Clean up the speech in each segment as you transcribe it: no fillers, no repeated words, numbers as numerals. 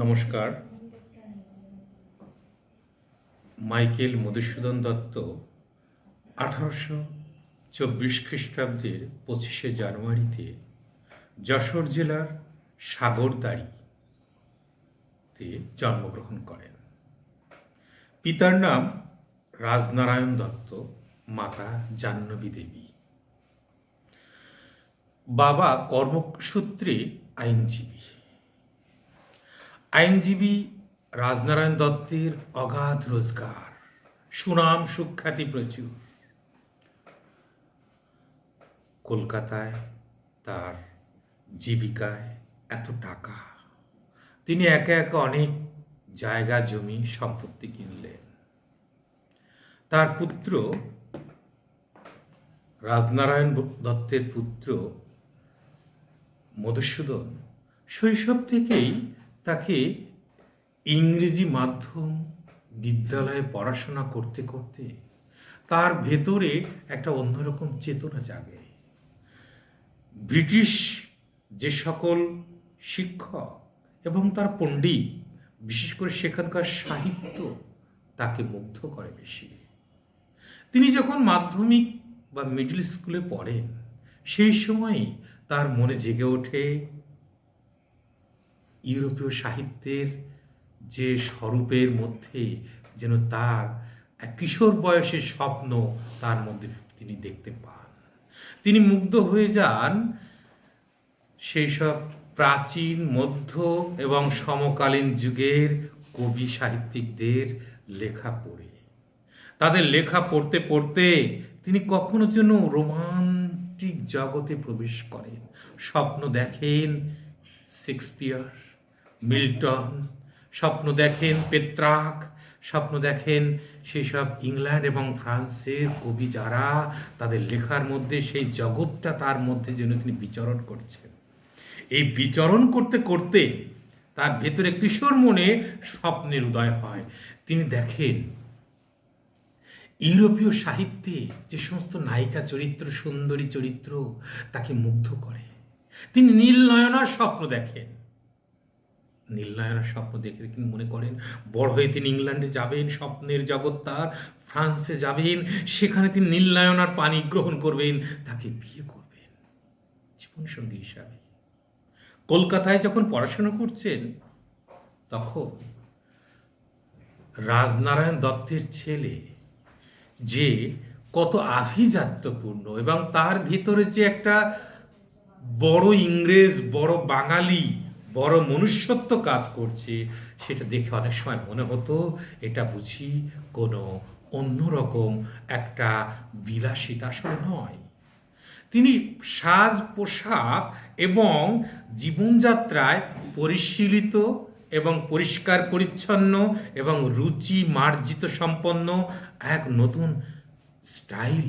নমস্কার। মাইকেল মধুসূদন দত্ত 1824 খ্রিস্টাব্দের 25শে জানুয়ারিতে যশোর জেলার সাগরদাড়িতে জন্মগ্রহণ করেন। পিতার নাম রাজনারায়ণ দত্ত, মাতা জাহ্নবী দেবী। বাবা কর্মসূত্রে আইনজীবী রাজনারায়ণ দত্তের অগাধ রোজগার, সুনাম সুখ্যাতি প্রচুর। কলকাতায় তার জীবিকায় এত টাকা, তিনি একে একে অনেক জায়গা জমি সম্পত্তি কিনলেন। তার পুত্র রাজনারায়ণ দত্তের পুত্র মধুসূদন শৈশব থেকেই তাকে ইংরেজি মাধ্যম বিদ্যালয়ে পড়াশোনা করতে করতে তার ভেতরে একটা অন্যরকম চেতনা জাগে। ব্রিটিশ যে সকল শিক্ষক এবং তার পণ্ডিত, বিশেষ করে সেখানকার সাহিত্য তাকে মুগ্ধ করে বেশি। তিনি যখন মাধ্যমিক বা মিডল স্কুলে পড়েন, সেই সময়ই তার মনে জেগে ওঠে ইউরোপীয় সাহিত্যের যে স্বরূপের মধ্যে যেন তার এক কিশোর বয়সের স্বপ্ন তার মধ্যে তিনি দেখতে পান। তিনি মুগ্ধ হয়ে যান সেই সব প্রাচীন, মধ্য এবং সমকালীন যুগের কবি সাহিত্যিকদের লেখা পড়ে। তাদের লেখা পড়তে পড়তে তিনি কখনো যেন রোমান্টিক জগতে প্রবেশ করেন। স্বপ্ন দেখেন শেক্সপিয়ার, মিল্টন, স্বপ্ন দেখেন পেত্রাক, স্বপ্ন দেখেন সেই সব ইংল্যান্ড এবং ফ্রান্সের কবি যারা তাদের লেখার মধ্যে সেই জগৎটা তার মধ্যে যেন তিনি বিচরণ করছেন। এই বিচরণ করতে করতে তার ভেতরে কিশোর মনে স্বপ্নের উদয় হয়। তিনি দেখেন ইউরোপীয় সাহিত্যে যে সমস্ত নায়িকা চরিত্র, সুন্দরী চরিত্র তাকে মুগ্ধ করে। তিনি নীলনয়নার স্বপ্ন দেখেন। নীলনয়নার স্বপ্ন দেখে তিনি মনে করেন বড় হয়ে তিনি ইংল্যান্ডে যাবেন, স্বপ্নের জগৎ তার, ফ্রান্সে যাবেন, সেখানে তিনি নীলনয়নার পানি গ্রহণ করবেন, তাকে বিয়ে করবেন জীবনসঙ্গী হিসাবে। কলকাতায় যখন পড়াশোনা করছেন, তখন রাজনারায়ণ দত্তের ছেলে যে কত আভিজাত্যপূর্ণ এবং তার ভিতরে যে একটা বড় ইংরেজ, বড় বাঙালি, বড় মনুষ্যত্ব কাজ করছে, সেটা দেখে অনেক সময় মনে হতো এটা বুঝি কোনো অন্যরকম একটা বিলাসিতা। আসলে নয়। তিনি সাজ পোশাক এবং জীবনযাত্রায় পরিশীলিত এবং পরিষ্কার পরিচ্ছন্ন এবং রুচি মার্জিত সম্পন্ন এক নতুন স্টাইল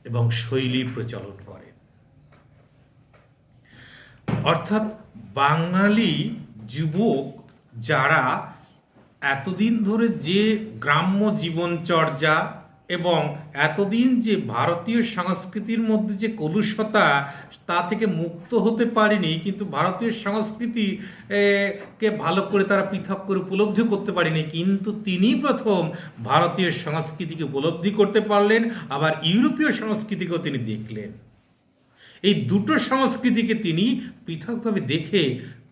এবং শৈলীর প্রচলন করেন। অর্থাৎ বাঙালি যুবক যারা এতদিন ধরে যে গ্রাম্য জীবনচর্যা এবং এতদিন যে ভারতীয় সংস্কৃতির মধ্যে যে কলুষতা, তা থেকে মুক্ত হতে পারেনি, কিন্তু ভারতীয় সংস্কৃতি কে ভালো করে তারা পৃথক করে উপলব্ধি করতে পারেনি, কিন্তু তিনি প্রথম ভারতীয় সংস্কৃতিকে উপলব্ধি করতে পারলেন, আবার ইউরোপীয় সংস্কৃতিকেও তিনি দেখলেন। এই দুটো সংস্কৃতিকে তিনি পৃথকভাবে দেখে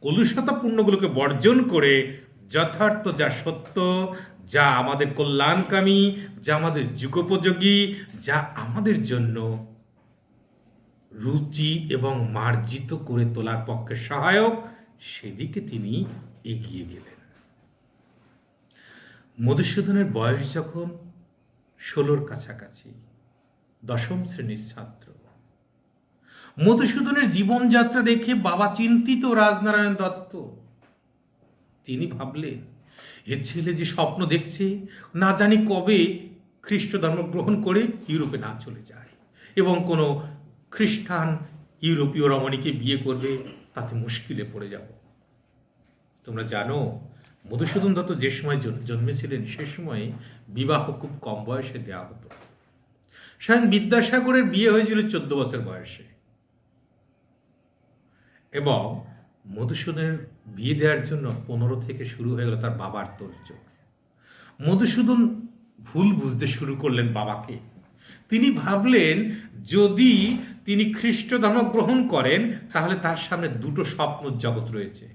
কলুষতাপূর্ণগুলোকে বর্জন করে যথার্থ, যা সত্য, যা আমাদের কল্যাণকামী, যা আমাদের যুগোপযোগী, যা আমাদের জন্য রুচি এবং মার্জিত করে তোলার পক্ষে সহায়ক, সেদিকে তিনি এগিয়ে গেলেন। মধুসূদনের বয়স যখন 16-র কাছাকাছি, 10ম শ্রেণীর ছাত্র, মধুসূদনের জীবনযাত্রা দেখে বাবা চিন্তিত রাজনারায়ণ দত্ত। তিনি ভাবলেন এ ছেলে যে স্বপ্ন দেখছে, না জানি কবে খ্রিস্ট ধর্ম গ্রহণ করে ইউরোপে না চলে যায় এবং কোনো খ্রিস্টান ইউরোপীয় রমণীকে বিয়ে করবে, তাতে মুশকিলে পড়ে যাব। তোমরা জানো মধুসূদন দত্ত যে সময় জন্মেছিলেন, সে সময় বিবাহ খুব কম বয়সে দেওয়া হতো। স্বয়ং বিদ্যাসাগরের বিয়ে হয়েছিল 14 বছর বয়সে এবং মধুসূদনের বিয়ে দেওয়ার জন্য 15 থেকে শুরু হয়ে গেল তার বাবার তোড়জোড়। মধুসূদন ভুল বুঝতে শুরু করলেন বাবাকে। তিনি ভাবলেন যদি তিনি খ্রিস্ট ধর্ম গ্রহণ করেন তাহলে তার সামনে দুটো স্বপ্ন জগৎ রয়েছে।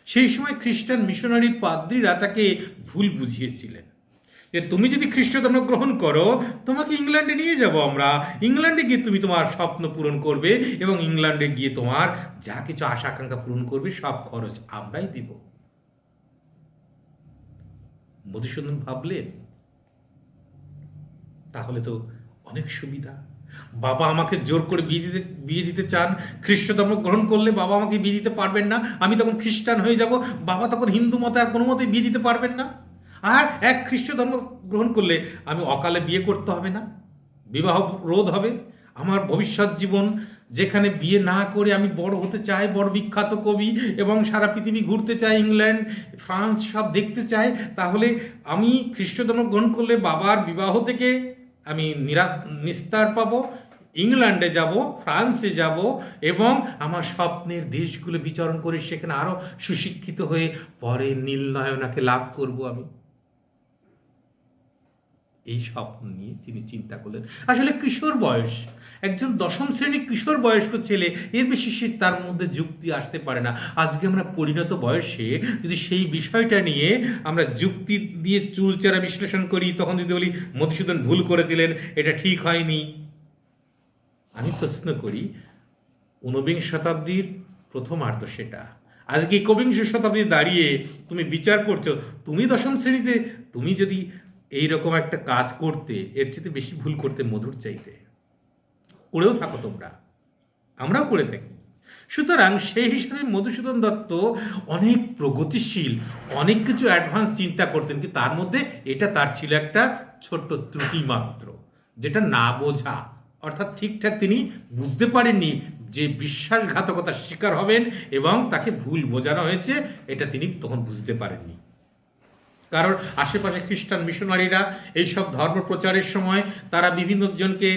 সেই সময় খ্রিস্টান মিশনারি পাদ্রীরা তাকে ভুল বুঝিয়েছিলেন যে তুমি যদি খ্রিস্ট ধর্ম গ্রহণ করো তোমাকে ইংল্যান্ডে নিয়ে যাব আমরা, ইংল্যান্ডে গিয়ে তুমি তোমার স্বপ্ন পূরণ করবে এবং ইংল্যান্ডে গিয়ে তোমার যা কিছু আশা আকাঙ্ক্ষা পূরণ করবে সব খরচ আমরাই দিব। মধুসূদন ভাবলেন তাহলে তো অনেক সুবিধা, বাবা আমাকে জোর করে বিয়ে দিতে চান, খ্রিস্ট ধর্ম গ্রহণ করলে বাবা আমাকে বিয়ে দিতে পারবেন না, আমি তখন খ্রিস্টান হয়ে যাব, বাবা তখন হিন্দু মতে আর কোনো মতে বিয়ে দিতে পারবেন না, আর এক খ্রিস্ট ধর্ম গ্রহণ করলে আমি অকালে বিয়ে করতে হবে না, বিবাহ রোধ হবে, আমার ভবিষ্যৎ জীবন যেখানে বিয়ে না করে আমি বড় হতে চাই, বড় বিখ্যাত কবি এবং সারা পৃথিবী ঘুরতে চাই, ইংল্যান্ড ফ্রান্স সব দেখতে চাই, তাহলে আমি খ্রিস্ট ধর্ম গ্রহণ করলে বাবার বিবাহ থেকে আমি নিস্তার পাবো, ইংল্যান্ডে যাব, ফ্রান্সে যাব এবং আমার স্বপ্নের দেশগুলো বিচরণ করে সেখানে আরও সুশিক্ষিত হয়ে পরে নীলনয়নাকে লাভ করব আমি। এই স্বপ্ন নিয়ে তিনি চিন্তা করলেন। আসলে কিশোর বয়স, একজন 10ম শ্রেণীর কিশোর বয়স্ক ছেলে, এর বেশি সে তার মধ্যে যুক্তি আসতে পারে না। আজকে আমরা পরিণত বয়সে যদি সেই বিষয়টা নিয়ে আমরা যুক্তি দিয়ে চুলচেরা বিশ্লেষণ করি, তখন যদি বলি মধুসূদন ভুল করেছিলেন, এটা ঠিক হয়নি। আমি প্রশ্ন করি 19বিংশ শতাব্দীর প্রথমার্ধ সেটা, আজকে 21বিংশ শতাব্দী দাঁড়িয়ে তুমি বিচার করছো, তুমি 10ম শ্রেণীতে তুমি যদি এইরকম একটা কাজ করতে, এর চেয়ে বেশি ভুল করতে মধুর চাইতে, করেও থাকো তোমরা, আমরাও করে থাকি। সুতরাং সেই হিসাবে মধুসূদন দত্ত অনেক প্রগতিশীল, অনেক কিছু অ্যাডভান্স চিন্তা করতেন, কিন্তু তার মধ্যে এটা তার ছিল একটা ছোট্ট ত্রুটি মাত্র, যেটা না বোঝা, অর্থাৎ ঠিকঠাক তিনি বুঝতে পারেননি যে বিশ্বাসঘাতকতার শিকার হবেন এবং তাকে ভুল বোঝানো হয়েছে, এটা তিনি তখন বুঝতে পারেননি। কারণ আশেপাশে খ্রিস্টান মিশনারিরা এইসব ধর্ম প্রচারের সময় তারা বিভিন্ন জনকে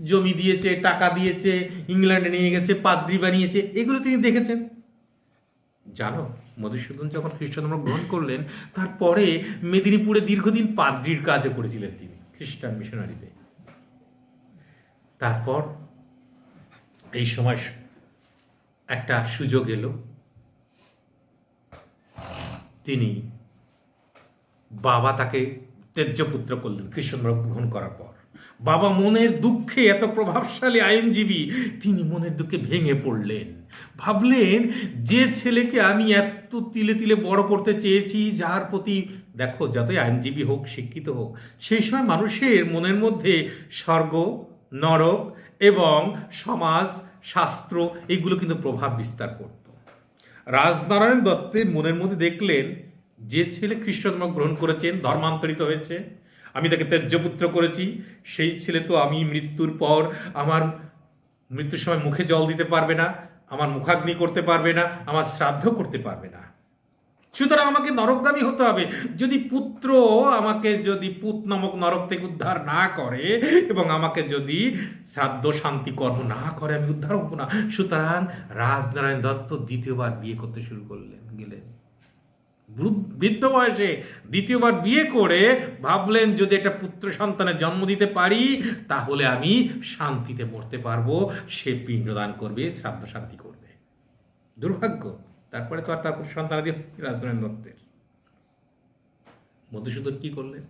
জমি দিয়েছে, টাকা দিয়েছে, ইংল্যান্ডে নিয়ে গেছে, পাদ্রী বানিয়েছে, এগুলো তিনি দেখেছেন। জানো, মধুসূদন যখন খ্রিস্ট ধর্ম গ্রহণ করলেন তারপরে মেদিনীপুরে দীর্ঘদিন পাদ্রীর কাজও করেছিলেন তিনি খ্রিস্টান মিশনারিতে। তারপর এই সময় একটা সুযোগ এলো, তিনি বাবা তাকে তেজ্যপুত্র করলেন খ্রিস্টধর্ম গ্রহণ করার পর। বাবা মনের দুঃখে, এত প্রভাবশালী আইনজীবী, তিনি মনের দুঃখে ভেঙে পড়লেন। ভাবলেন যে ছেলেকে আমি এত তিলে তিলে বড় করতে চেয়েছি, যার প্রতি দেখো যতই আইনজীবী হোক, শিক্ষিত হোক, সেই সময় মানুষের মনের মধ্যে স্বর্গ, নরক এবং সমাজ শাস্ত্র এগুলো কিন্তু প্রভাব বিস্তার করত। রাজনারায়ণ দত্তের মনের মধ্যে দেখলেন যে ছেলে খ্রিস্ট ধর্ম গ্রহণ করেছেন, ধর্মান্তরিত হয়েছে, আমি তাকে তেজ্যপুত্র করেছি, সেই ছেলে তো আমি মৃত্যুর পর আমার মৃত্যুর সময় মুখে জল দিতে পারবে না, আমার মুখাগ্নি করতে পারবে না, আমার শ্রাদ্ধ করতে পারবে না, সুতরাং আমাকে নরকগামী হতে হবে। যদি পুত্র আমাকে যদি পুত নামক নরক থেকে উদ্ধার না করে এবং আমাকে যদি শ্রাদ্ধ শান্তি কর্ম না করে, আমি উদ্ধার হব না। সুতরাং রাজনারায়ণ দত্ত দ্বিতীয়বার বিয়ে করতে শুরু গেলেন। বৃদ্ধ বয়সে দ্বিতীয়বার বিয়ে করে ভাবলেন যদি একটা পুত্র সন্তানের জন্ম দিতে পারি তাহলে আমি শান্তিতে মরতে পারবো, সে পিণ্ডদান করবে, শ্রাদ্ধ শান্তি করবে। দুর্ভাগ্য, তারপরে তো আর তারপর সন্তানাদি রাজনারায়ণ দত্তের। মধুসূদন কি করলেন?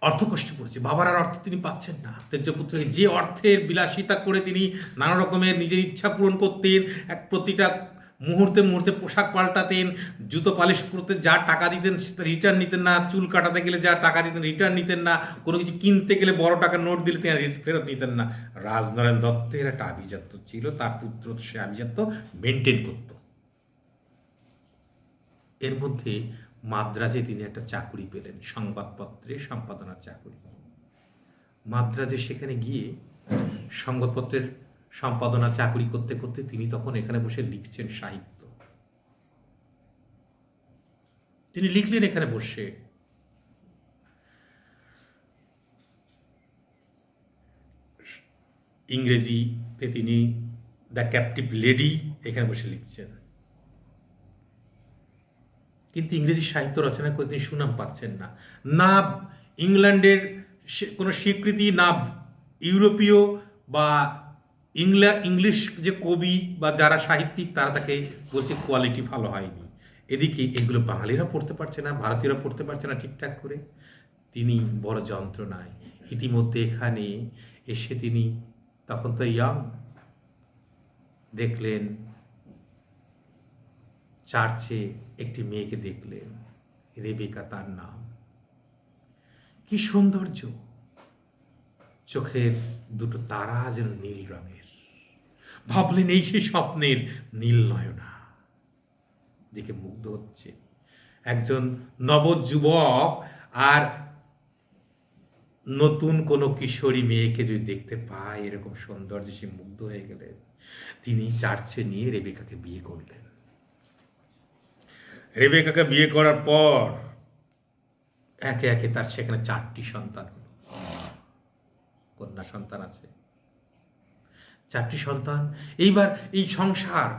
অর্থ কষ্টে পড়েছে, বাবার আর অর্থ তিনি পাচ্ছেন না। তেজ্যপুত্রকে যে অর্থের বিলাসিতা করে তিনি নানা রকমের নিজের ইচ্ছা পূরণ করতেন, এক প্রতিটা মুহূর্তে মুহূর্তে পোশাক পাল্টাতেন, জুতো পালিশ করতে যা টাকা দিতেন রিটার্ন নিতেন না, চুল কাটাতে গেলে যা টাকা দিতেন রিটার্ন নিতেন না, কোনো কিছু কিনতে গেলে বড় টাকা নোট দিলে তিনি ফেরত নিতেন না। রাজনারায়ণ দত্তের একটা আভিজাত্য ছিল, তার পুত্র সে আভিজাত্য মেনটেন করত। এর মধ্যে মাদ্রাজে তিনি একটা চাকুরি পেলেন, সংবাদপত্রে সম্পাদনার চাকুরি। মাদ্রাজে সেখানে গিয়ে সংবাদপত্রের সম্পাদনা চাকুরি করতে করতে তিনি তখন এখানে বসে লিখছেন সাহিত্য। তিনি লিখলেন এখানে বসে, ইংরেজিতে তিনি দ্য ক্যাপটিভ লেডি এখানে বসে লিখছেন। কিন্তু ইংরেজি সাহিত্য রচনা করে তিনি সুনাম পাচ্ছেন না। না ইংল্যান্ডের কোনো স্বীকৃতি, না ইউরোপীয় বা ইংলিশ যে কবি বা যারা সাহিত্যিক তারা তাকে বলছে কোয়ালিটি ভালো হয়নি। এদিকে এগুলো বাঙালিরা পড়তে পারছে না, ভারতীয়রা পড়তে পারছে না ঠিকঠাক করে। তিনি বড় যন্ত্রণায়। ইতিমধ্যে এখানে এসে তিনি তখন তো ইয়াং, দেখলেন চার্চে একটি মেয়েকে দেখলেন, রেবেকা তার নাম। কি সৌন্দর্য, চোখের দুটো তারা যেন নীল রঙের। ভাবলেন এই সেই স্বপ্নের নীল নয়না, দেখে মুগ্ধ হচ্ছে। একজন নবযুবক আর নতুন কোনো কিশোরী মেয়েকে যদি দেখতে পায় এরকম সৌন্দর্যে, সে মুগ্ধ হয়ে গেলেন। তিনি চার্চে নিয়ে রেবেকাকে বিয়ে করলেন। রেবেকাকে বিয়ে করার পর একে একে তার সেখানে 4টি সন্তান হলো, কন্যা সন্তান আছে 4টি সন্তান। এইবার এই সংসার,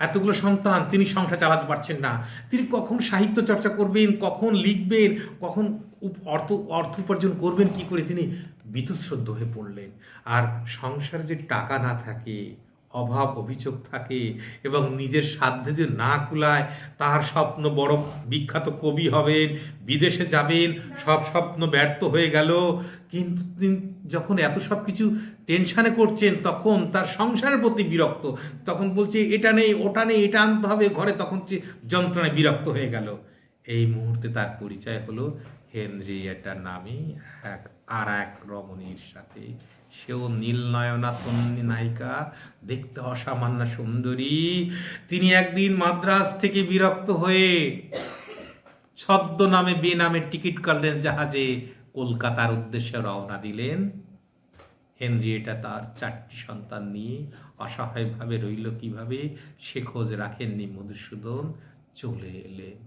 এতগুলো সন্তান, তিনি সংসার চালাতে পারছেন না। তিনি কখন সাহিত্য চর্চা করবেন, কখন লিখবেন, কখন অর্থ উপার্জন করবেন কি করে, তিনি বীতশ্রদ্ধ হয়ে পড়লেন। আর সংসারে যদি টাকা না থাকে, অভাব অভিযোগ থাকে এবং নিজের সাধ্যে যে না কুলায়, তার স্বপ্ন বড় বিখ্যাত কবি হবেন, বিদেশে যাবেন, সব স্বপ্ন ব্যর্থ হয়ে গেল। কিন্তু তিনি যখন এত সব কিছু টেনশানে করছেন, তখন তার সংসারের প্রতি বিরক্ত। তখন বলছে এটা নেই, ওটা নেই, এটা আনতে হবে ঘরে, তখন যন্ত্রণায় বিরক্ত হয়ে গেল। এই মুহূর্তে তার পরিচয় হলো হেনরিয়েটা নামে এক রমণীর সাথে। সেও নীলনয়না তন্বী নায়িকা, দেখতে অসামান্য সুন্দরী। তিনি একদিন মাদ্রাজ থেকে বিরক্ত হয়ে ছদ্মনামে বেনামে টিকিট কাটলেন জাহাজে, কলকাতার উদ্দেশ্যে রওনা দিলেন। হেনরিয়েটা তার 4টি সন্তান নিয়ে অসহায়ভাবে রইল কিভাবে, সে খোঁজ রাখেননি মধুসূদন, চলে এলেন।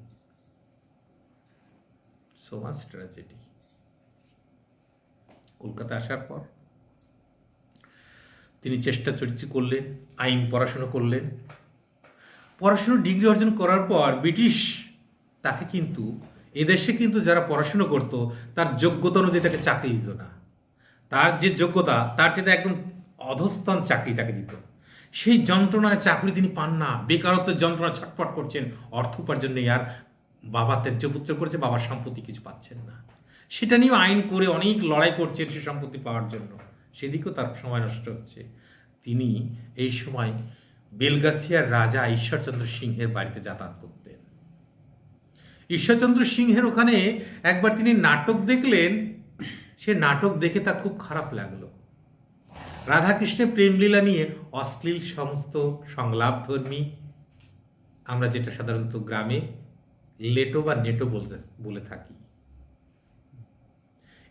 So much tragedy. কলকাতা আসার পর তিনি চেষ্টা চরিত্র করলেন, আইন পড়াশুনো করলেন। পড়াশুনো ডিগ্রি অর্জন করার পর ব্রিটিশ তাকে কিন্তু, এদেশে কিন্তু যারা পড়াশুনো করত তার যোগ্যতা অনুযায়ী তাকে চাকরি দিত না। তার যে যোগ্যতা তার চেয়ে একদম অধস্তন চাকরি তাকে দিত। সেই যন্ত্রণায় চাকরি তিনি পান না, বেকারত্বের যন্ত্রণা ছটফট করছেন, অর্থ উপার্জন নেই। আর বাবা ত্যায্যপুত্র করেছে, বাবার সম্পত্তি কিছু পাচ্ছেন না। সেটা নিয়েও আইন করে অনেক লড়াই করছেন সে সম্পত্তি পাওয়ার জন্য, সেদিকেও তার সময় নষ্ট হচ্ছে। তিনি এই সময় বেলগাছিয়ার রাজা ঈশ্বরচন্দ্র সিংহের বাড়িতে যাতায়াত করতেন। ঈশ্বরচন্দ্র সিংহের ওখানে একবার তিনি নাটক দেখলেন। সে নাটক দেখে তার খুব খারাপ লাগলো। রাধাকৃষ্ণের প্রেমলীলা নিয়ে অশ্লীল সমস্ত সংলাপধর্মী, আমরা যেটা সাধারণত গ্রামে লেটো বা নেটো বলে থাকি,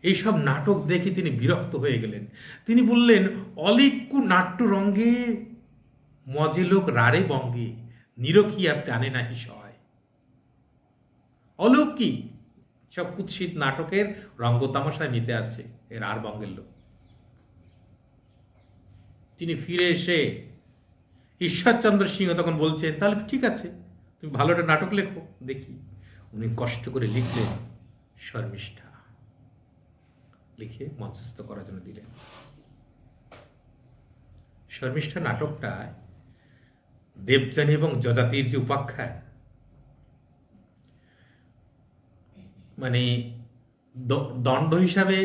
এইসব নাটক দেখে তিনি বিরক্ত হয়ে গেলেন। তিনি বললেন, অলিক্কু নাট্য রঙ্গে মজে লোক রারে বঙ্গে, নিরখিয়া প্রাণে নাহি সয়। অলৌকিক সব কুৎসিত নাটকের রঙ্গ তামাশায় মেতে আছে এর আর বঙ্গের লোক। তিনি ফিরে এসে ঈশ্বরচন্দ্র সিংহ তখন বলছেন, তাহলে ঠিক আছে, তুমি ভালো একটা নাটক লেখো দেখি। উনি কষ্ট করে লিখলেন শর্মিষ্ঠা, লিখে মঞ্চস্থ করার জন্য দিলেন। শর্মিষ্ঠা নাটকটায় দেবযানী এবং যযাতির যে উপাখ্যান, মানে দণ্ড হিসাবে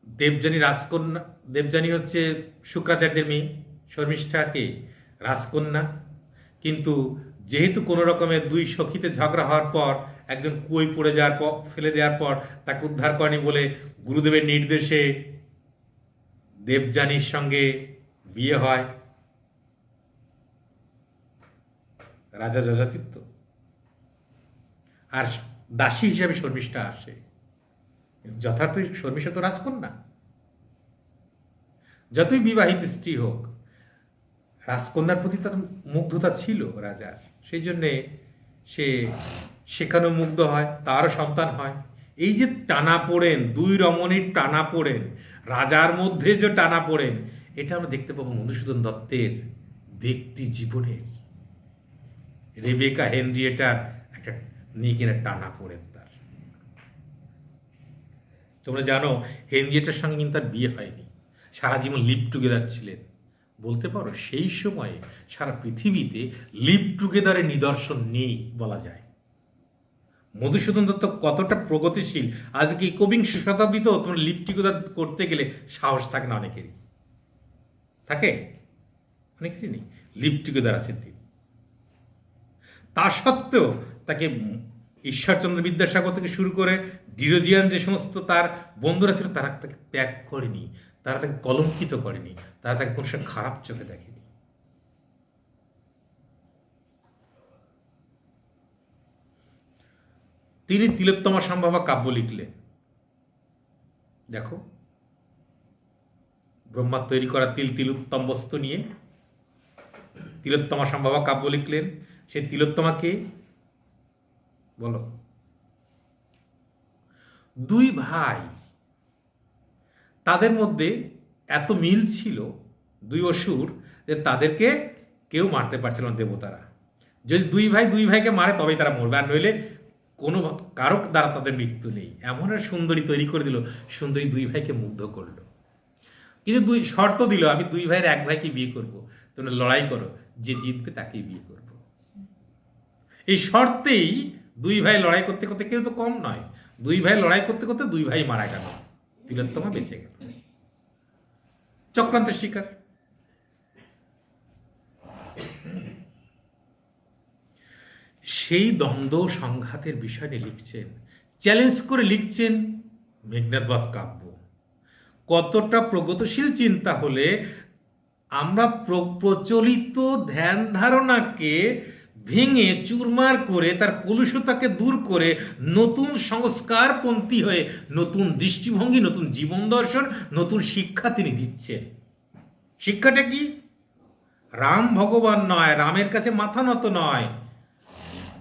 দেবযানী রাজকন্যা, দেবযানী হচ্ছে শুক্রাচার্যের মেয়ে, শর্মিষ্ঠাকে রাজকন্যা। কিন্তু যেহেতু কোনো রকমের 2 সখীতে ঝগড়া হওয়ার পর একজন কুয়োয় পড়ে যাওয়ার পর, ফেলে দেওয়ার পর তাকে উদ্ধার করেনি বলে গুরুদেবের নির্দেশে দেবযানীর সঙ্গে বিয়ে হয় রাজা যযাতির। আর দাসী হিসাবে শর্মিষ্ঠা আসে। যথার্থ শর্মিষ্ঠা তো রাজকন্যা। যতই বিবাহিত স্ত্রী হোক, রাজকন্যার প্রতি তার মুগ্ধতা ছিল রাজার, সেই জন্যে সে সেখানেও মুগ্ধ হয়, তারও সন্তান হয়। এই যে টানা পড়েন, 2 রমণীর টানা পড়েন, রাজার মধ্যে যে টানা পড়েন, এটা আমরা দেখতে পাবো মধুসূদন দত্তের ব্যক্তি জীবনের। রেবেকা হেনরিয়েটার একটা নিয়ে কিনা টানা পড়ে তার। তোমরা জানো হেনরিয়েটার সঙ্গে কিন্তু তার বিয়ে হয়নি, সারা জীবন লিভ টুগেদার ছিলেন। বলতে পারো সেই সময়ে সারা পৃথিবীতে লিভ টুগেদারের নিদর্শন নেই বলা যায়। মধুসূদন দত্ত কতটা প্রগতিশীল, আজকে একবিংশ শতাব্দীতেও তোমার লিভ টুগেদার করতে গেলে সাহস থাকে না অনেকেরই, থাকে অনেকেরই নেই, লিভ টুগেদার আছেন তিনি। তা সত্ত্বেও তাকে ঈশ্বরচন্দ্র বিদ্যাসাগর থেকে শুরু করে ডিরোজিয়ান যে সমস্ত তার বন্ধুরা ছিল তারা তাকে ত্যাগ করেনি, তারা তাকে কলঙ্কিত করেনি, তারা তাকে কোনো সময় খারাপ চোখে দেখেনি। তিনি তিলোত্তমা সম্ভবা কাব্য লিখলেন। দেখো, ব্রহ্মার তৈরি করা তিলোত্তম বস্তু নিয়ে তিলোত্তমা সম্ভবা কাব্য লিখলেন। সেই তিলোত্তমাকে বলো, দুই ভাই, তাদের মধ্যে এত মিল ছিল, দুই অসুর, যে তাদেরকে কেউ মারতে পারছিল না দেবতারা। যদি দুই ভাইকে মারে তবেই তারা মরবে, আর নইলে কোনো কারক দ্বারা তাদের মৃত্যু নেই। এমন আর সুন্দরী তৈরি করে দিল, সুন্দরী দুই ভাইকে মুগ্ধ করলো। কিন্তু দুই শর্ত দিল, আমি দুই ভাইয়ের এক ভাইকে বিয়ে করব, তোমরা লড়াই করো, যে জিতবে তাকেই বিয়ে করব। এই শর্তেই দুই ভাই লড়াই করতে করতে, কেউ তো কম নয়, দুই ভাই লড়াই করতে করতে দুই ভাই মারা গেল, তিলোত্তমা বেঁচে গেল। চক্রান্তের শিকার। সেই দ্বন্দ্ব সংঘাতের বিষয় নিয়ে লিখছেন, চ্যালেঞ্জ করে লিখছেন মেঘনাদবধ কাব্য। কতটা প্রগতিশীল চিন্তা হলে আমরা প্রচলিত ধ্যান ধারণাকে ভেঙে চুরমার করে, তার কলুষতাকে দূর করে নতুন সংস্কারপন্থী হয়ে নতুন দৃষ্টিভঙ্গি, নতুন জীবন দর্শন, নতুন শিক্ষা তিনি দিচ্ছেন। শিক্ষাটা কি? রাম ভগবান নয়, রামের কাছে মাথা নত নয়,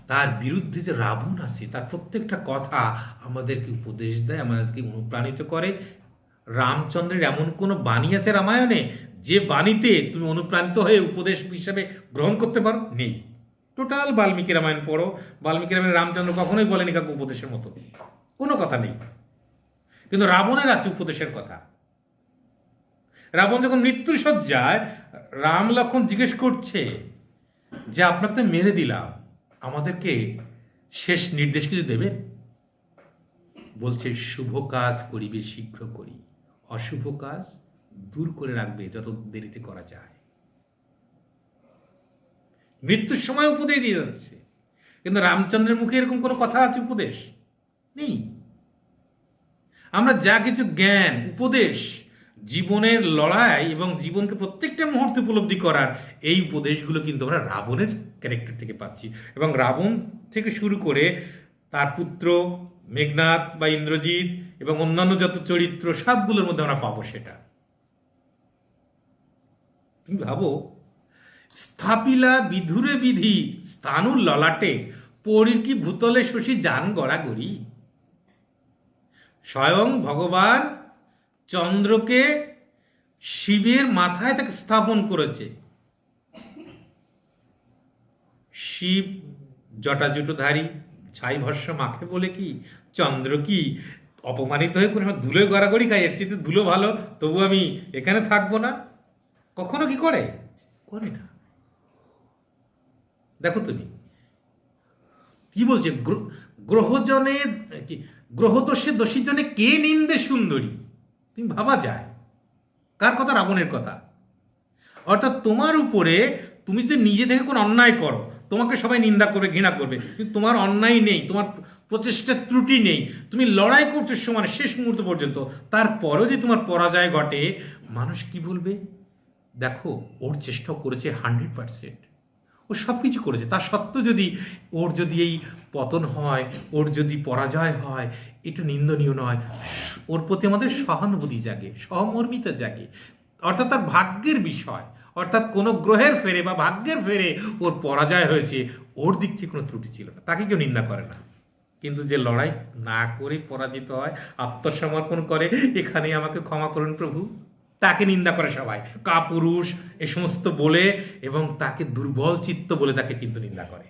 তার বিরুদ্ধে যে রাবণ আছে তার প্রত্যেকটা কথা আমাদেরকে উপদেশ দেয়, আমাদেরকে অনুপ্রাণিত করে। রামচন্দ্রের এমন কোনো বাণী আছে রামায়ণে যে বাণীতে তুমি অনুপ্রাণিত হয়ে উপদেশ হিসাবে গ্রহণ করতে পারো? নেই। টোটাল বাল্মীকি রামায়ণ পড়ো, বাল্মীকি রামায়ণে রামচন্দ্র কখনোই বলেনি কাউকে উপদেশের মতো, কোনো কথা নেই। কিন্তু রাবণের আছে উপদেশের কথা। রাবণ যখন মৃত্যুর শয্যায়, রাম লক্ষ্মণ জিজ্ঞেস করছে যে আপনাকে তো মেরে দিলাম, আমাদেরকে শেষ নির্দেশ কিছু দেবেন? বলছে শুভ কাজ করিবে শীঘ্র করি, অশুভ কাজ দূর করে রাখবে যত দেরিতে করা যায়। মৃত্যুর সময় উপদেশ দিয়ে যাচ্ছে, কিন্তু রামচন্দ্রের মুখে এরকম কোনো কথা আছে উপদেশ? নেই। আমরা যা কিছু জ্ঞান, উপদেশ, জীবনের লড়াই এবং জীবনকে প্রত্যেকটা মুহূর্তে উপলব্ধি করার এই উপদেশগুলো কিন্তু আমরা রাবণের ক্যারেক্টার থেকে পাচ্ছি। এবং রাবণ থেকে শুরু করে তার পুত্র মেঘনাদ বা ইন্দ্রজিৎ এবং অন্যান্য যত চরিত্র সবগুলোর মধ্যে আমরা পাবো সেটা। তুমি ভাবো, স্থাপিলা বিধুরে বিধি স্থানুর ললাটে, পড়ি কি ভূতলে শশী যান গড়াগড়ি। স্বয়ং ভগবান চন্দ্রকে শিবের মাথায় তাকে স্থাপন করেছে। শিব জটাজুটোধারী, ছাই ভস্য মাখে বলে কি চন্দ্র কি অপমানিত হয়ে কোনো ধুলো গড়াগড়ি খাই? এর চেয়ে ধুলো ভালো, তবু আমি এখানে থাকবো না? কখনো কি করে? করে না। দেখো তুমি কি বলছে, গ্রহজনে কি গ্রহদোষে দোষীজনে কে নিন্দে সুন্দরী। তুমি ভাবা যায় কার কথা? রাবণের কথা। অর্থাৎ তোমার উপরে তুমি যে নিজে থেকে কোনো অন্যায় করো, তোমাকে সবাই নিন্দা করবে, ঘৃণা করবে, কিন্তু তোমার অন্যায় নেই, তোমার প্রচেষ্টার ত্রুটি নেই, তুমি লড়াই করছো সমান শেষ মুহূর্ত পর্যন্ত, তারপরেও যে তোমার পরাজয় ঘটে, মানুষ কি বলবে? দেখো, ওর চেষ্টাও করেছে 100%, ও সব কিছু করেছে, তা সত্ত্বেও যদি ওর যদি এই পতন হয়, ওর যদি পরাজয় হয়, এটা নিন্দনীয় নয়। ওর প্রতি আমাদের সহানুভূতি জাগে, সহমর্মিতা জাগে। অর্থাৎ তার ভাগ্যের বিষয়, অর্থাৎ কোনো গ্রহের ফেরে বা ভাগ্যের ফেরে ওর পরাজয় হয়েছে, ওর দিক থেকে কোনো ত্রুটি ছিল না, তাকে কেউ নিন্দা করে না। কিন্তু যে লড়াই না করে পরাজিত হয়, আত্মসমর্পণ করে, এখানে আমাকে ক্ষমা করুন প্রভু, তাকে নিন্দা করে সবাই, কাপুরুষ এ সমস্ত বলে, এবং তাকে দুর্বল চিত্ত বলে তাকে কিন্তু নিন্দা করে।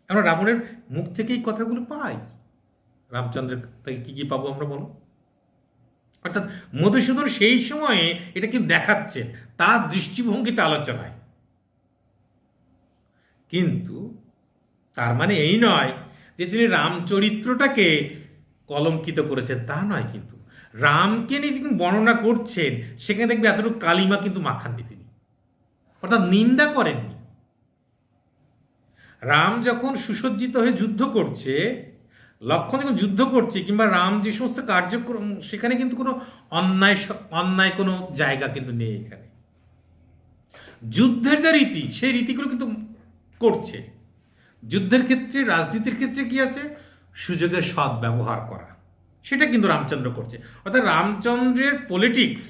আমরা রাবণের মুখ থেকেই কথাগুলো পাই। রামচন্দ্রের থেকে কী কী পাবো আমরা বলো? অর্থাৎ মধুসূদন সেই সময়ে এটা কিন্তু দেখাচ্ছেন তার দৃষ্টিভঙ্গিতে আলোচনায়। কিন্তু তার মানে এই নয় যে তিনি রামচরিত্রটাকে কলঙ্কিত করেছেন, তা নয়। কিন্তু রামকে নিয়ে যখন বর্ণনা করছেন সেখানে দেখবে এতটুকু কালিমা কিন্তু মাখাননি তিনি, অর্থাৎ নিন্দা করেননি। রাম যখন সুসজ্জিত হয়ে যুদ্ধ করছে, লক্ষ্মণ যখন যুদ্ধ করছে, কিংবা রাম যে সমস্ত কার্যক্রম, সেখানে কিন্তু কোনো অন্যায় কোনো জায়গা কিন্তু নেই। এখানে যুদ্ধের যা রীতি, সেই রীতিগুলো কিন্তু করছে। যুদ্ধের ক্ষেত্রে, রাজনীতির ক্ষেত্রে কি আছে? সুযোগের সৎ ব্যবহার করা, সেটা কিন্তু রামচন্দ্র করছে। অর্থাৎ রামচন্দ্রের পলিটিক্স,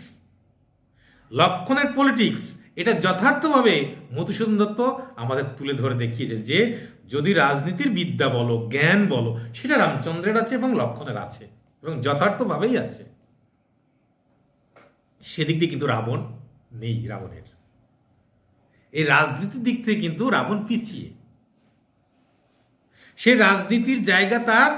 লক্ষণের পলিটিক্স, এটা যথার্থভাবে মধুসূদন দত্ত আমাদের তুলে ধরে দেখিয়েছেন যে যদি রাজনীতির বিদ্যা বলো, জ্ঞান বলো, সেটা রামচন্দ্রের আছে এবং লক্ষণের আছে, এবং যথার্থভাবেই আছে। সেদিক দিয়ে কিন্তু রাবণ নেই। রাবণের এই রাজনীতির দিক থেকে কিন্তু রাবণ পিছিয়ে। সে রাজনীতির জায়গা তার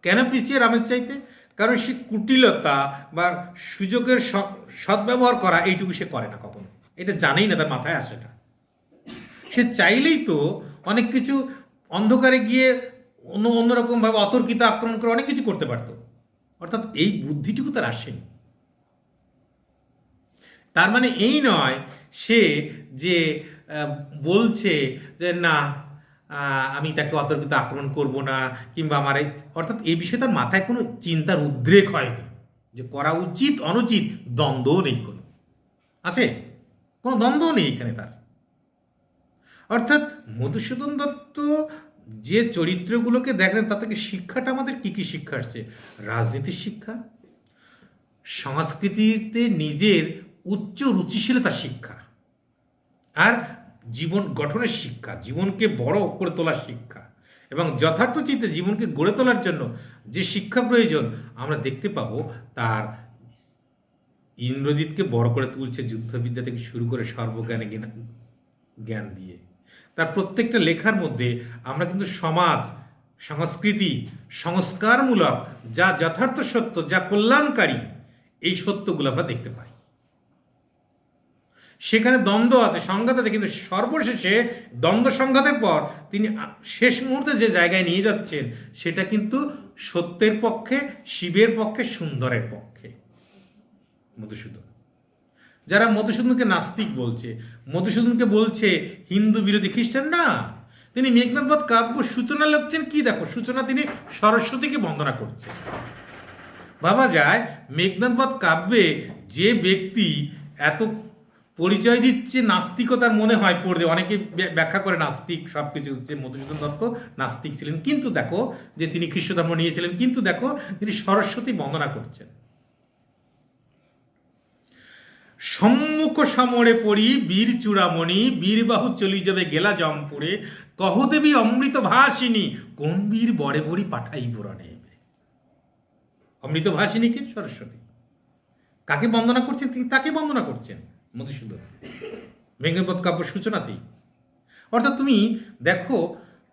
কেন পিছিয়ে রামের চাইতে? কারণ সে কুটিলতা বা সুযোগের সদ্ব্যবহার করা, এইটুকু সে করে না কখনো। এটা জানেই না, তার মাথায় আসে না। সে চাইলেই তো অনেক কিছু অন্ধকারে গিয়ে অন্যরকমভাবে অতর্কিত আক্রমণ করে অনেক কিছু করতে পারত। অর্থাৎ এই বুদ্ধিটুকু তার আসেনি। তার মানে এই নয় সে যে বলছে যে না, আমি তাকে অতর্কিত আক্রমণ করব না, কিংবা আমার অর্থাৎ এই বিষয়ে তার মাথায় কোনো চিন্তার উদ্রেক হয়নি যে করা উচিত অনুচিত, দ্বন্দ্বও নেই। কোনো আছে? কোনো দ্বন্দ্বও নেই এখানে তার। অর্থাৎ মধুসূদন দত্ত যে চরিত্রগুলোকে দেখেন, তা থেকে শিক্ষাটা আমাদের কী কী শিক্ষা আসছে? রাজনীতির শিক্ষা, সংস্কৃতিতে নিজের উচ্চ রুচিশীলতার শিক্ষা, আর জীবন গঠনের শিক্ষা, জীবনকে বড় করে তোলার শিক্ষা, এবং যথার্থ চিন্তে জীবনকে গড়ে তোলার জন্য যে শিক্ষা প্রয়োজন আমরা দেখতে পাবো তার ইন্দ্রজিৎকে বড় করে তুলছে যুদ্ধবিদ্যা থেকে শুরু করে সর্বজ্ঞানে জ্ঞান দিয়ে। তার প্রত্যেকটা লেখার মধ্যে আমরা কিন্তু সমাজ, সংস্কৃতি, সংস্কারমূলক যা যথার্থ সত্য, যা কল্যাণকারী, এই সত্যগুলো আমরা দেখতে পাই। সেখানে দ্বন্দ্ব আছে, সংঘাত আছে, কিন্তু সর্বশেষে দ্বন্দ্ব সংঘাতের পর তিনি শেষ মুহূর্তে যে জায়গায় নিয়ে যাচ্ছেন সেটা কিন্তু সত্যের পক্ষে, শিবের পক্ষে, সুন্দরের পক্ষে। মধুসূদন, যারা মধুসূদনকে নাস্তিক বলছে, মধুসূদনকে বলছে হিন্দু বিরোধী, খ্রিস্টান না, তিনি মেঘনাদবধ কাব্য সূচনা লিখছেন কি? দেখো, সূচনা তিনি সরস্বতীকে বন্দনা করছেন। ভাবা যায় মেঘনাদবধ কাব্যে যে ব্যক্তি এত পরিচয় দিচ্ছে নাস্তিকতার, মনে হয় পড়বে অনেকে ব্যাখ্যা করে নাস্তিক সব কিছু হচ্ছে, মধুসূদন দত্ত নাস্তিক ছিলেন, কিন্তু দেখো যে তিনি খ্রিস্ট ধর্ম নিয়েছিলেন, কিন্তু দেখো তিনি সরস্বতী বন্দনা করছেন। সম্মুখ সমরে পড়ি বীর চূড়ামণি, বীরবাহু চলি যাবে গেলা জমপুরে, কহদেবী অমৃত ভাসিনী, কোন বীর বড়ে বড়ি পাঠাই পুরাণে। অমৃত ভাসিনীকে সরস্বতী। কাকে বন্দনা করছেন? তিনি তাকে বন্দনা করছেন মধুসূদন মেঘনাদবধ কাব্য সূচনাতেই। অর্থাৎ তুমি দেখো,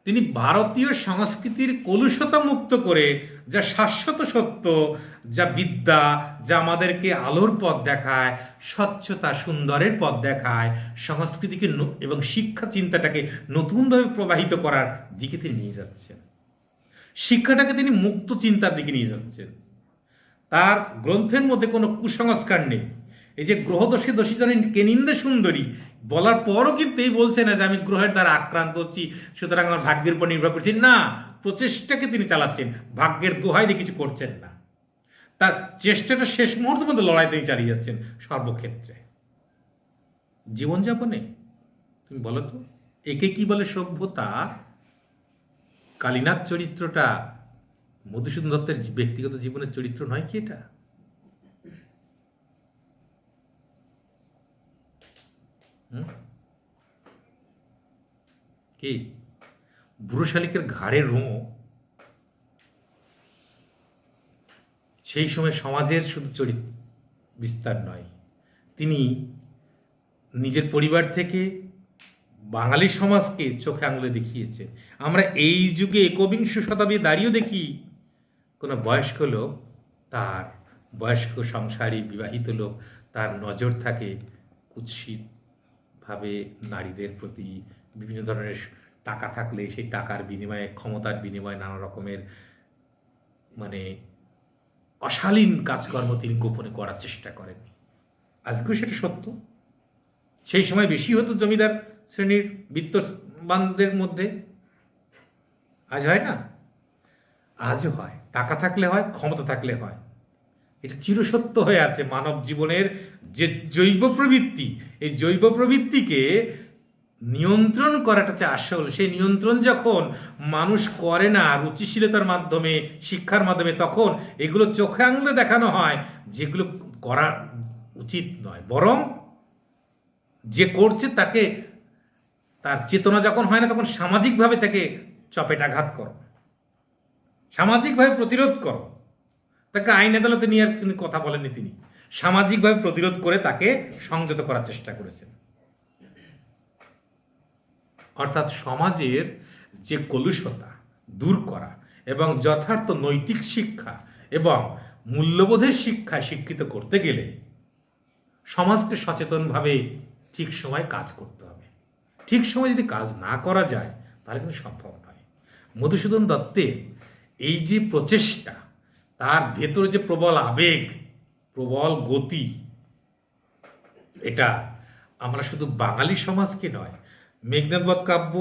তিনি ভারতীয় সংস্কৃতির কলুষতা মুক্ত করে যা শাশ্বত সত্য, যা বিদ্যা, যা আমাদেরকে আলোর পথ দেখায়, স্বচ্ছতা, সুন্দরের পথ দেখায়, সংস্কৃতিকে এবং শিক্ষা চিন্তাটাকে নতুনভাবে প্রবাহিত করার দিকে তিনি নিয়ে যাচ্ছেন। শিক্ষাটাকে তিনি মুক্ত চিন্তার দিকে নিয়ে যাচ্ছেন। তার গ্রন্থের মধ্যে কোনো কুসংস্কার নেই। এই যে গ্রহদোষে দোষী জানেন কে নিন্দে সুন্দরী বলার পরও কিন্তু এই বলছে না যে আমি গ্রহের দ্বারা আক্রান্ত হচ্ছি, সুতরাং আমার ভাগ্যের উপর নির্ভর করছি না। প্রচেষ্টাকে তিনি চালাচ্ছেন, ভাগ্যের দোহাই দিয়ে কিছু করছেন না। তার চেষ্টাটা শেষ মুহূর্তের মধ্যে লড়াই তিনি চালিয়ে যাচ্ছেন সর্বক্ষেত্রে। জীবনযাপনে তুমি বলো তো, একে কি বলে সভ্যতা? কালীনাথ চরিত্রটা মধুসূদন দত্তের ব্যক্তিগত জীবনের চরিত্র নয় কি? এটা কি বুড়ো শালিকের ঘাড়ের রোঁ সেই সময় সমাজের শুধু চরিত্র বিস্তার নয়, তিনি নিজের পরিবার থেকে বাঙালি সমাজকে চোখে আঙুলে দেখিয়েছে। আমরা এই যুগে একবিংশ শতাব্দী দাঁড়িয়েও দেখি কোনো বয়স্ক লোক, তার বয়স্ক সংসারী বিবাহিত লোক, তার নজর থাকে কুৎসিতভাবে নারীদের প্রতি। বিভিন্ন ধরনের টাকা থাকলে সেই টাকার বিনিময়ে, ক্ষমতার বিনিময়ে নানা রকমের অশালীন কাজকর্ম তিনি গোপনে করার চেষ্টা করেন। আজকেও সেটা সত্য। সেই সময় বেশি হতো জমিদার শ্রেণীর বিত্তবানদের মধ্যে। আজ হয় না? আজও হয়। টাকা থাকলে হয়, ক্ষমতা থাকলে হয়। এটা চিরসত্য হয়ে আছে মানব জীবনের যে জৈব প্রবৃত্তি, এই জৈব প্রবৃত্তিকে নিয়ন্ত্রণ করাটা হচ্ছে আসল। সেই নিয়ন্ত্রণ যখন মানুষ করে না রুচিশীলতার মাধ্যমে, শিক্ষার মাধ্যমে, তখন এগুলো চোখে আঙুলে দেখানো হয় যেগুলো করা উচিত নয়। বরং যে করছে তাকে, তার চেতনা যখন হয় না, তখন সামাজিকভাবে তাকে চপেটাঘাত করো, সামাজিকভাবে প্রতিরোধ করো। তাকে আইন আদালতে নিয়ে আর তিনি কথা বলেননি, তিনি সামাজিকভাবে প্রতিরোধ করে তাকে সংযত করার চেষ্টা করেছেন। অর্থাৎ সমাজের যে কলুষতা দূর করা এবং যথার্থ নৈতিক শিক্ষা এবং মূল্যবোধের শিক্ষায় শিক্ষিত করতে গেলে সমাজকে সচেতনভাবে ঠিক সময় কাজ করতে হবে। ঠিক সময় যদি কাজ না করা যায় তাহলে কিন্তু সম্ভব নয়। মধুসূদন দত্তের এই যে প্রচেষ্টা, তার ভেতরে যে প্রবল আবেগ, প্রবল গতি, এটা আমরা শুধু বাঙালি সমাজকে নয়, মেঘনাদবধ কাব্য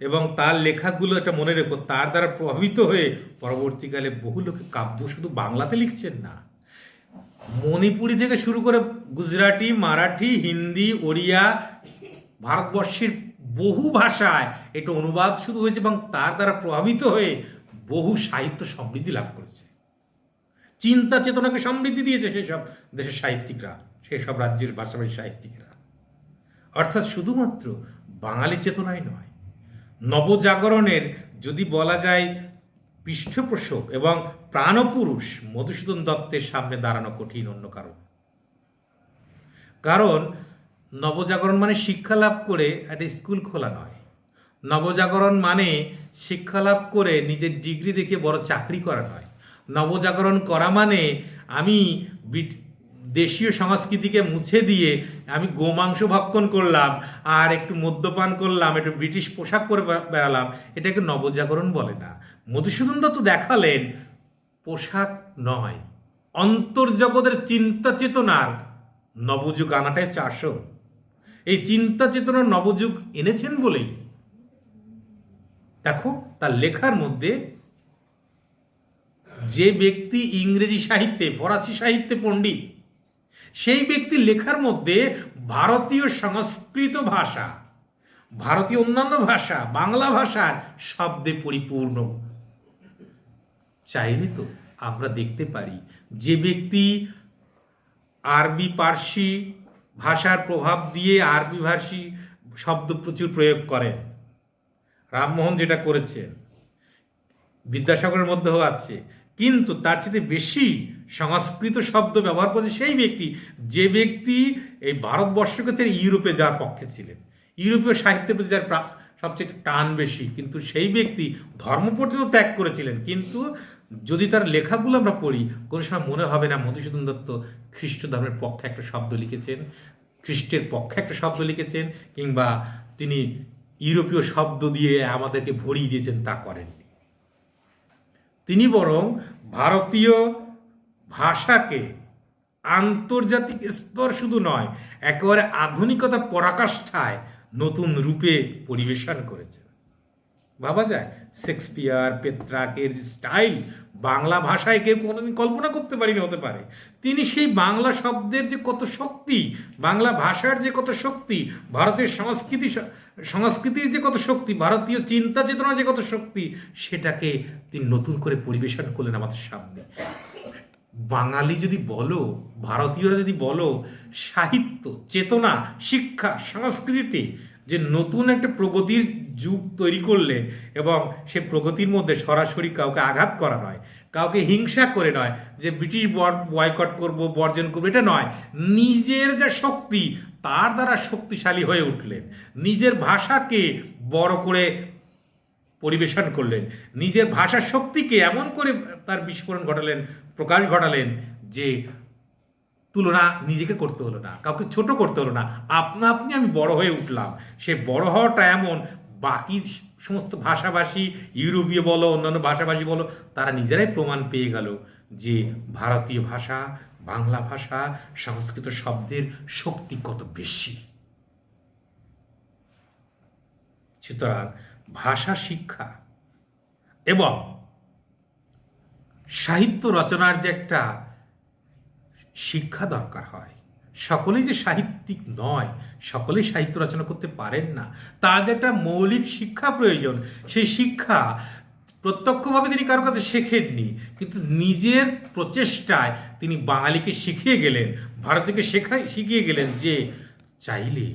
এবং তার লেখাগুলো এটা মনে রেখো, তার দ্বারা প্রভাবিত হয়ে পরবর্তীকালে বহু লোকে কাব্য শুধু বাংলাতে লিখছেন না, মণিপুরি থেকে শুরু করে গুজরাটি, মারাঠি, হিন্দি, ওড়িয়া, ভারতবর্ষের বহু ভাষায় এটা অনুবাদ শুরু হয়েছে এবং তার দ্বারা প্রভাবিত হয়ে বহু সাহিত্য সমৃদ্ধি লাভ করেছে। চিন্তা চেতনাকে সমৃদ্ধি দিয়েছে সেই সব দেশের সাহিত্যিকরা, সেই সব রাজ্যের ভাষাভাষী সাহিত্যিকরা। অর্থাৎ শুধুমাত্র বাঙালি চেতনাই নয়, নবজাগরণের যদি বলা যায় পৃষ্ঠপোষক এবং প্রাণপুরুষ মধুসূদন দত্তের সামনে দাঁড়ানো কঠিন অন্য কারণ নবজাগরণ মানে শিক্ষা লাভ করে একটা স্কুল খোলা নয়। নবজাগরণ মানে শিক্ষা লাভ করে নিজের ডিগ্রি দেখে বড় চাকরি করা নয়। নবজাগরণ করা মানে আমি দেশীয় সংস্কৃতিকে মুছে দিয়ে আমি গোমাংস ভক্ষণ করলাম আর একটু মদ্যপান করলাম, একটু ব্রিটিশ পোশাক পরে বেড়ালাম, এটাকে নবজাগরণ বলে না। মধুসূদন দত্ত দেখালেন পোশাক নয়, অন্তর্জগতের চিন্তা চেতনার নবযুগ আনাটাই চারশো। এই চিন্তা চেতনার নবযুগ এনেছেন বলেই দেখো তার লেখার মধ্যে যে ব্যক্তি ইংরেজি সাহিত্যে, ফরাসি সাহিত্যে পণ্ডিত, সেই ব্যক্তির লেখার মধ্যে ভারতীয় সংস্কৃত ভাষা, ভারতীয় অন্যান্য ভাষা, বাংলা ভাষার শব্দে পরিপূর্ণ। চাইলে তো আমরা দেখতে পারি যে ব্যক্তি আরবি পার্সি ভাষার প্রভাব দিয়ে আরবি ভাষী শব্দ প্রচুর প্রয়োগ করেন, রামমোহন যেটা করেছেন, বিদ্যাসাগরের মধ্যেও আছে, কিন্তু তার চেয়ে বেশি সংস্কৃত শব্দ ব্যবহার করেছে সেই ব্যক্তি যে ব্যক্তি এই ভারতবর্ষকে ছেড়ে ইউরোপে যাওয়ার পক্ষে ছিলেন। ইউরোপীয় সাহিত্যের প্রতি যার সবচেয়ে টান বেশি, কিন্তু সেই ব্যক্তি ধর্ম পর্যন্ত ত্যাগ করেছিলেন। কিন্তু যদি তার লেখাগুলো আমরা পড়ি, কোনো সময় মনে হবে না মধুসূদন দত্ত খ্রিস্ট ধর্মের পক্ষে একটা শব্দ লিখেছেন, খ্রিস্টের পক্ষে একটা শব্দ লিখেছেন, কিংবা তিনি ইউরোপীয় শব্দ দিয়ে আমাদেরকে ভরিয়ে দিয়েছেন, তা করেননি। তিনি বরং ভারতীয় ভাষাকে আন্তর্জাতিক স্তর শুধু নয়, একেবারে আধুনিকতার পরাকাষ্ঠায় নতুন রূপে পরিবেশন করেছেন। ভাবা যায় শেক্সপিয়ার, পেত্রাকের যে স্টাইল বাংলা ভাষায় কেউ কোনোদিন কল্পনা করতে পারিনি হতে পারে। তিনি সেই বাংলা শব্দের যে কত শক্তি, বাংলা ভাষার যে কত শক্তি, ভারতের সংস্কৃতির যে কত শক্তি, ভারতীয় চিন্তা চেতনার যে কত শক্তি, সেটাকে তিনি নতুন করে পরিবেশন করলেন আমাদের সামনে। বাঙালি যদি বলো, ভারতীয়রা যদি বলো, সাহিত্য, চেতনা, শিক্ষা, সংস্কৃতিতে যে নতুন একটা প্রগতির যুগ তৈরি করলেন, এবং সে প্রগতির মধ্যে সরাসরি কাউকে আঘাত করা নয়, কাউকে হিংসা করে নয়, যে ব্রিটিশ বয়কট করব, বর্জন করবো, এটা নয়। নিজের যা শক্তি তার দ্বারা শক্তিশালী হয়ে উঠলেন, নিজের ভাষাকে বড় করে পরিবেশন করলেন, নিজের ভাষার শক্তিকে এমন করে তার বিস্ফোরণ ঘটালেন, প্রকাশ ঘটালেন যে তুলনা নিজেকে করতে হলো না, কাউকে ছোট করতে হলো না, আপনা আপনি আমি বড় হয়ে উঠলাম। সে বড় হওয়াটা এমন, বাকি সমস্ত ভাষাভাষী, ইউরোপীয় বলো অন্যান্য ভাষাভাষী বলো, তারা নিজেরাই প্রমাণ পেয়ে গেল যে ভারতীয় ভাষা, বাংলা ভাষা, সংস্কৃত শব্দের শক্তি কত বেশি। সুতরাং ভাষা শিক্ষা এবং সাহিত্য রচনার যে একটা শিক্ষা দরকার হয়, সকলেই যে সাহিত্যিক নয়, সকলেই সাহিত্য রচনা করতে পারেন না, তার যে একটা মৌলিক শিক্ষা প্রয়োজন, সেই শিক্ষা প্রত্যক্ষভাবে তিনি কারো কাছে শেখেননি, কিন্তু নিজের প্রচেষ্টায় তিনি বাঙালিকে শিখিয়ে গেলেন, ভারতীয়কে শিখিয়ে গেলেন যে চাইলে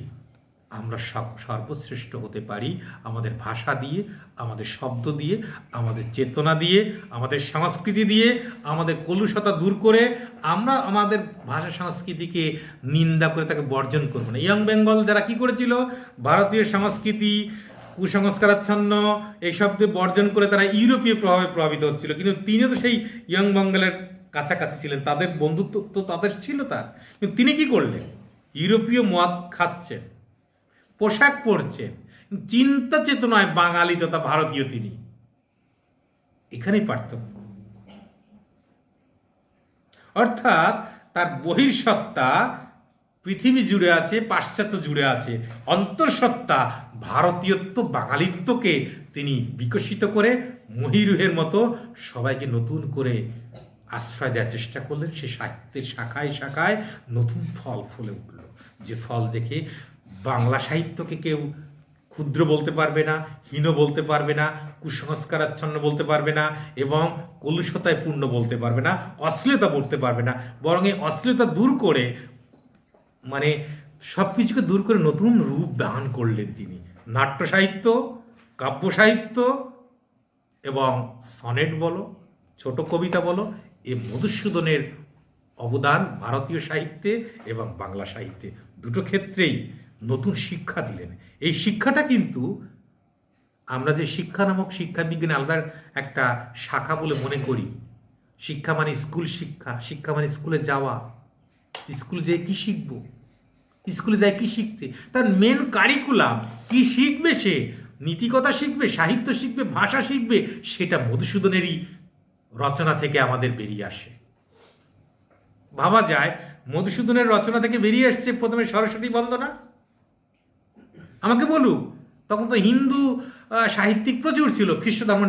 আমরা সর্বশ্রেষ্ঠ হতে পারি আমাদের ভাষা দিয়ে, আমাদের শব্দ দিয়ে, আমাদের চেতনা দিয়ে, আমাদের সংস্কৃতি দিয়ে, আমাদের কলুষতা দূর করে আমরা আমাদের ভাষা সংস্কৃতিকে নিন্দা করে তাকে বর্জন করব না। ইয়ং বেঙ্গল যারা কি করেছিল, ভারতীয় সংস্কৃতি কুসংস্কারাচ্ছন্ন এই শব্দে বর্জন করে তারা ইউরোপীয় প্রভাবে প্রভাবিত হচ্ছিল, কিন্তু তিনিও তো সেই ইয়ং বেঙ্গলের কাছাকাছি ছিলেন, তাদের বন্ধুত্ব তো তাদের ছিল তার, কিন্তু তিনি কি করলেন, ইউরোপীয় মদ খাচ্ছেন, পোশাক পরছেন, চিন্তা চেতনায় বাঙালি তথা ভারতীয় তিনি। এখানেই পার্থক্য। অর্থাৎ তার বহির্সত্তা পৃথিবী জুড়ে আছে, পাশ্চাত্য জুড়ে আছে, অন্তঃসত্তা ভারতীয়ত্ব, বাঙালিত্বকে তিনি বিকশিত করে মহিরুহের মতো সবাইকে নতুন করে আশ্রয় দেওয়ার চেষ্টা করলেন। সে সাহিত্যের শাখায় শাখায় নতুন ফল ফুলে উঠল, যে ফল দেখে বাংলা সাহিত্যকে কেউ ক্ষুদ্র বলতে পারবে না, হীন বলতে পারবে না, কুসংস্কারাচ্ছন্ন বলতে পারবে না, এবং কলুষতায় পূর্ণ বলতে পারবে না, অশ্লীলতা বলতে পারবে না, বরং এই অশ্লীলতা দূর করে, মানে সব কিছুকে দূর করে নতুন রূপ দান করলেন তিনি। নাট্য সাহিত্য, কাব্য সাহিত্য এবং সনেট বলো, ছোট কবিতা বলো, এ মধুসূদনের অবদান ভারতীয় সাহিত্যে এবং বাংলা সাহিত্যে দুটো ক্ষেত্রেই নতুন শিক্ষা দিলেন। এই শিক্ষাটা কিন্তু আমরা যে শিক্ষা নামক শিক্ষা বিজ্ঞানে আলাদা একটা শাখা বলে মনে করি, শিক্ষা মানে স্কুল শিক্ষা, শিক্ষা মানে স্কুলে যাওয়া, স্কুলে যেয়ে কি শিখবো, স্কুলে যায় কি শিখতে, তার মেন কারিকুলাম কি শিখবে, সে নীতিকথা শিখবে, সাহিত্য শিখবে, ভাষা শিখবে, সেটা মধুসূদনেরই রচনা থেকে আমাদের বেরিয়ে আসে। ভাবা যায় মধুসূদনের রচনা থেকে বেরিয়ে এসছে প্রথমে সরস্বতী বন্দনা। আমাকে বলুক, তখন তো হিন্দু সাহিত্যিক প্রচুর ছিল, খ্রিস্ট ধর্ম